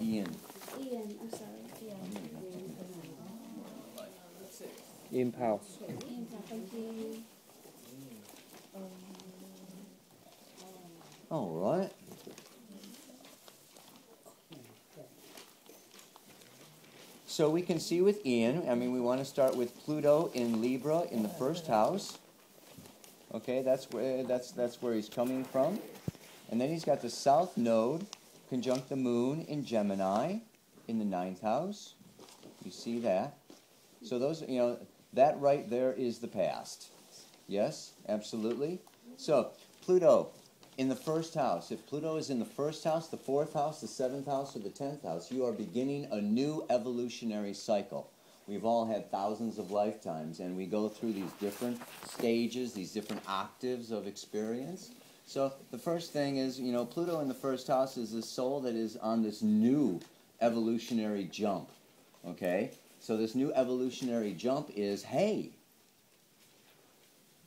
Ian. Ian, I'm sorry. Yeah. Ian Powell's. Ian, thank you. All right. So we can see with Ian, I mean, we want to start with Pluto in Libra in the first house. Okay, that's where he's coming from. And then he's got the South Node conjunct the Moon in Gemini in the 9th house. You see that? So those, that right there is the past. Yes, absolutely. So Pluto in the first house. If Pluto is in the first house, the 4th house, the 7th house, or the 10th house, you are beginning a new evolutionary cycle. We've all had thousands of lifetimes, and we go through these different stages, these different octaves of experience. So the first thing is, Pluto in the first house is this soul that is on this new evolutionary jump. Okay? So this new evolutionary jump is, hey,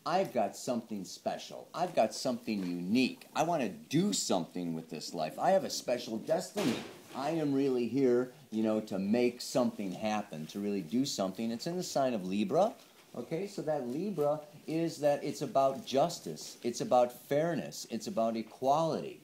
I've got something special. I've got something unique. I want to do something with this life. I have a special destiny. I am really here, to make something happen, to really do something. It's in the sign of Libra. Okay, so that Libra is that it's about justice. It's about fairness. It's about equality.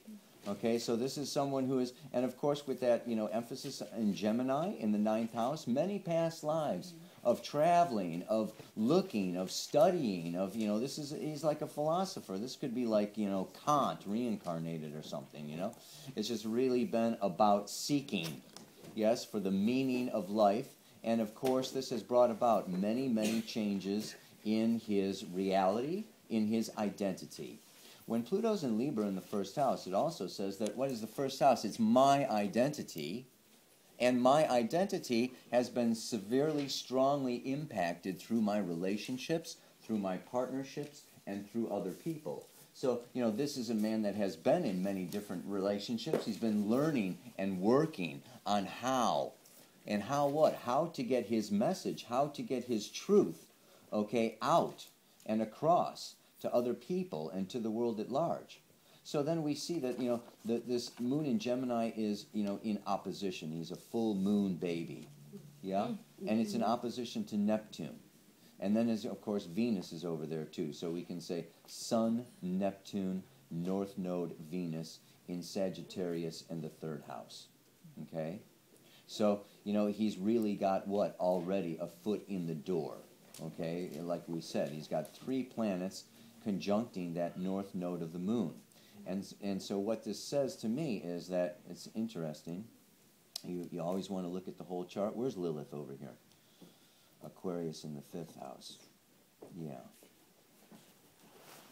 Okay, so this is someone who is, and of course with that, emphasis in Gemini in the 9th house, many past lives of traveling, of looking, of studying, of, he's like a philosopher. This could be like, Kant reincarnated or something, It's just really been about seeking, yes, for the meaning of life. And of course, this has brought about many, many changes in his reality, in his identity. When Pluto's in Libra in the first house, it also says that what is the first house? It's my identity. And my identity has been severely, strongly impacted through my relationships, through my partnerships, and through other people. So, this is a man that has been in many different relationships. He's been learning and working on how. And how what? How to get his message, how to get his truth, out and across to other people and to the world at large. So then we see that, this moon in Gemini is, in opposition. He's a full moon baby, yeah? And it's in opposition to Neptune. And then, of course, Venus is over there, too. So we can say Sun, Neptune, North Node, Venus in Sagittarius in the 3rd house, okay? So, he's really got what? Already a foot in the door, okay? Like we said, he's got 3 planets conjuncting that North Node of the moon. And so what this says to me is that it's interesting. You always want to look at the whole chart. Where's Lilith over here? Aquarius in the 5th house. Yeah.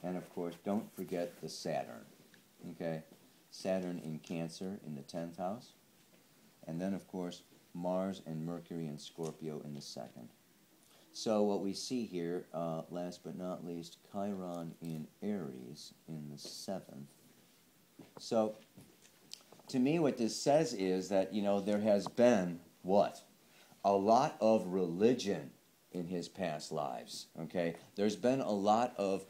And of course, don't forget the Saturn. Okay? Saturn in Cancer in the 10th house. And then, of course, Mars and Mercury in Scorpio in the 2nd. So what we see here, last but not least, Chiron in Aries in the 7th. So, to me what this says is that, there has been, what? A lot of religion in his past lives, okay? There's been a lot of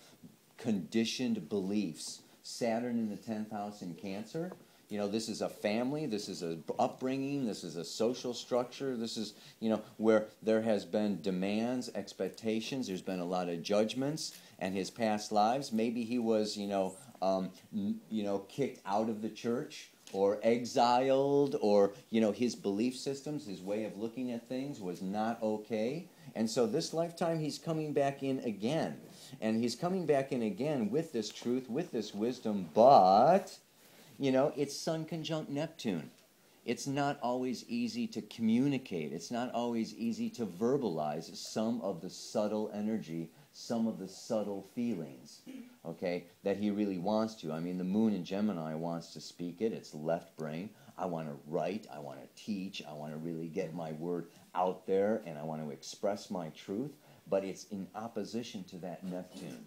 conditioned beliefs. Saturn in the 10th house in Cancer, this is a family, this is an upbringing, this is a social structure, this is, where there has been demands, expectations, there's been a lot of judgments, and his past lives, maybe he was, kicked out of the church, or exiled, or, his belief systems, his way of looking at things was not okay. And so this lifetime he's coming back in again. And he's coming back in again with this truth, with this wisdom, but, it's Sun conjunct Neptune. It's not always easy to communicate. It's not always easy to verbalize some of the subtle energy, some of the subtle feelings, okay, that he really wants to. I mean, the moon in Gemini wants to speak it. It's left brain. I want to write. I want to teach. I want to really get my word out there, and I want to express my truth. But it's in opposition to that Neptune.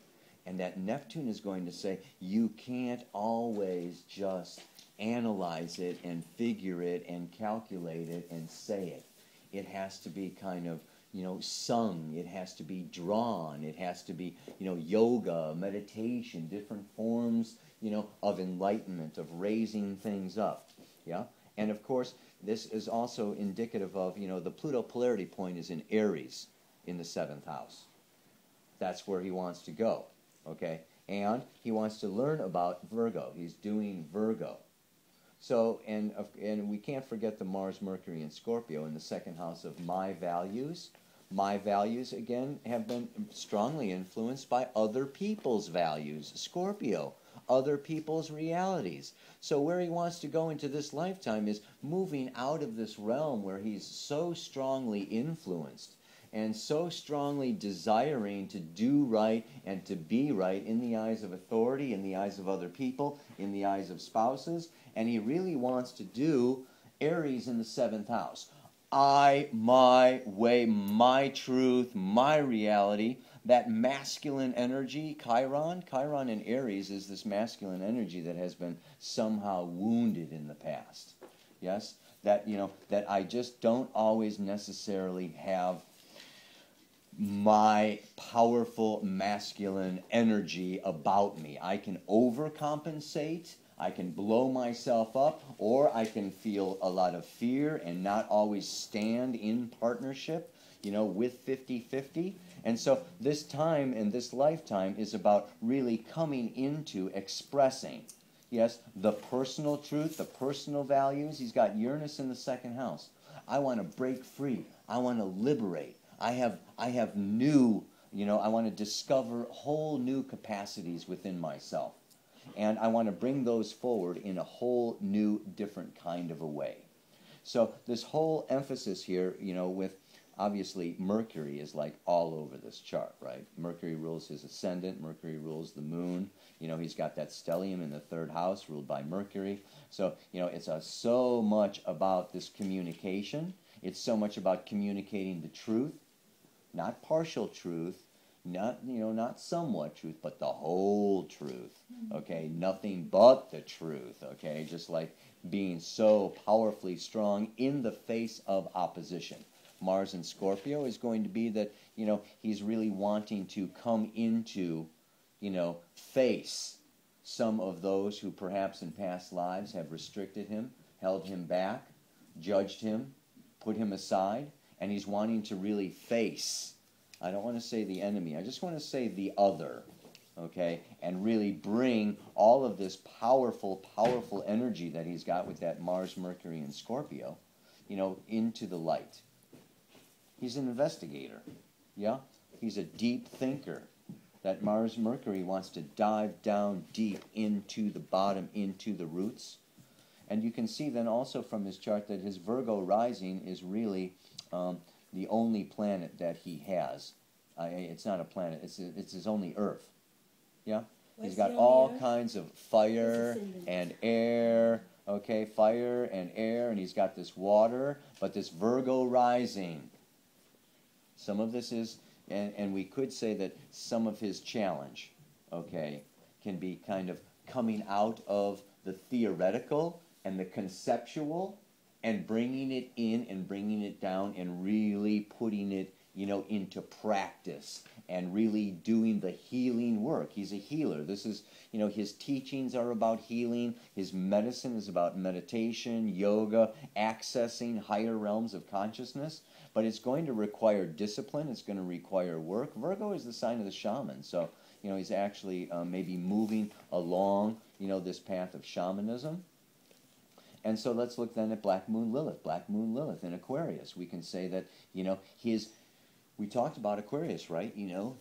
And that Neptune is going to say, you can't always just analyze it and figure it and calculate it and say it. It has to be kind of, sung. It has to be drawn. It has to be, yoga, meditation, different forms, of enlightenment, of raising things up. Yeah? And of course, this is also indicative of, the Pluto polarity point is in Aries in the 7th house. That's where he wants to go, okay? And he wants to learn about Virgo. He's doing Virgo. So, and we can't forget the Mars, Mercury, and Scorpio in the 2nd house of my values. My values, again, have been strongly influenced by other people's values, Scorpio, other people's realities. So where he wants to go into this lifetime is moving out of this realm where he's so strongly influenced and so strongly desiring to do right and to be right in the eyes of authority, in the eyes of other people, in the eyes of spouses. And he really wants to do Aries in the 7th house. I, my way, my truth, my reality, that masculine energy, Chiron in Aries is this masculine energy that has been somehow wounded in the past. Yes? That, that I just don't always necessarily have my powerful masculine energy about me. I can overcompensate, I can blow myself up, or I can feel a lot of fear and not always stand in partnership, with 50-50. And so this time and this lifetime is about really coming into expressing, yes, the personal truth, the personal values. He's got Uranus in the 2nd house. I want to break free. I want to liberate. I have new, I want to discover whole new capacities within myself. And I want to bring those forward in a whole new, different kind of a way. So this whole emphasis here, with obviously Mercury is like all over this chart, right? Mercury rules his ascendant. Mercury rules the moon. He's got that stellium in the 3rd house ruled by Mercury. So, it's so much about this communication. It's so much about communicating the truth. Not partial truth, not somewhat truth, but the whole truth, okay? Nothing but the truth, okay? Just like being so powerfully strong in the face of opposition. Mars in Scorpio is going to be that, he's really wanting to come into, face some of those who perhaps in past lives have restricted him, held him back, judged him, put him aside. And he's wanting to really face, I don't want to say the enemy, I just want to say the other, okay? And really bring all of this powerful, powerful energy that he's got with that Mars, Mercury, and Scorpio, into the light. He's an investigator, yeah? He's a deep thinker. That Mars, Mercury wants to dive down deep into the bottom, into the roots. And you can see then also from his chart that his Virgo rising is really the only planet that he has. It's not a planet, it's his only Earth. Yeah? He's got all kinds of fire and air, okay, fire and air, and he's got this water, but this Virgo rising. Some of this is, and we could say that some of his challenge, okay, can be kind of coming out of the theoretical and the conceptual and bringing it in and bringing it down and really putting it, into practice and really doing the healing work. He's a healer. This is, his teachings are about healing. His medicine is about meditation, yoga, accessing higher realms of consciousness. But it's going to require discipline. It's going to require work. Virgo is the sign of the shaman. So, he's actually maybe moving along, this path of shamanism. And so let's look then at Black Moon Lilith. Black Moon Lilith in Aquarius. We can say that, we talked about Aquarius, right?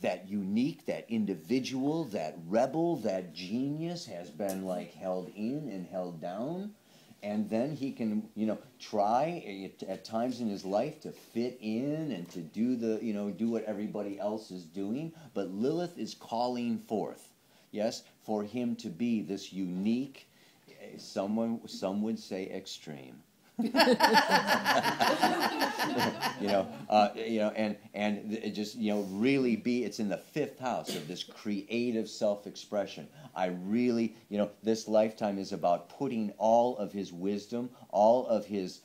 That unique, that individual, that rebel, that genius has been like held in and held down. And then he can, try at times in his life to fit in and to do do what everybody else is doing. But Lilith is calling forth, yes, for him to be this unique, some would say extreme. And just really be. It's in the 5th house of this creative self-expression. I really, this lifetime is about putting all of his wisdom, all of his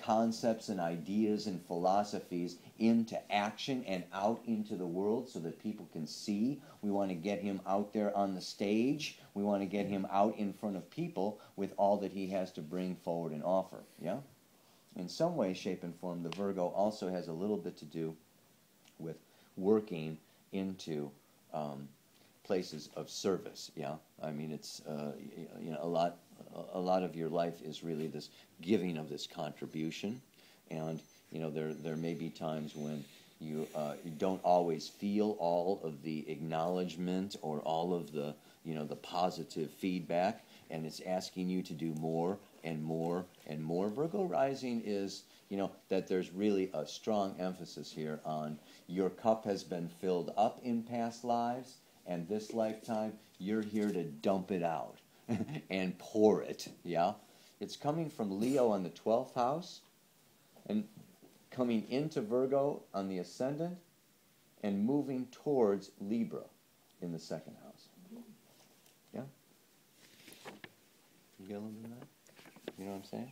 concepts and ideas and philosophies into action and out into the world so that people can see. We want to get him out there on the stage. We want to get him out in front of people with all that he has to bring forward and offer. Yeah? In some way, shape, and form, the Virgo also has a little bit to do with working into places of service. Yeah, I mean, it's you know, a lot of your life is really this giving of this contribution, and you know, there may be times when you don't always feel all of the acknowledgement or all of the, you know, the positive feedback, and it's asking you to do more and more and more. Virgo rising is, you know, that there's really a strong emphasis here on your cup has been filled up in past lives, and this lifetime you're here to dump it out and pour it. Yeah, it's coming from Leo on the 12th house and coming into Virgo on the ascendant and moving towards Libra in the 2nd house. Yeah? You get a little bit of that? You know what I'm saying?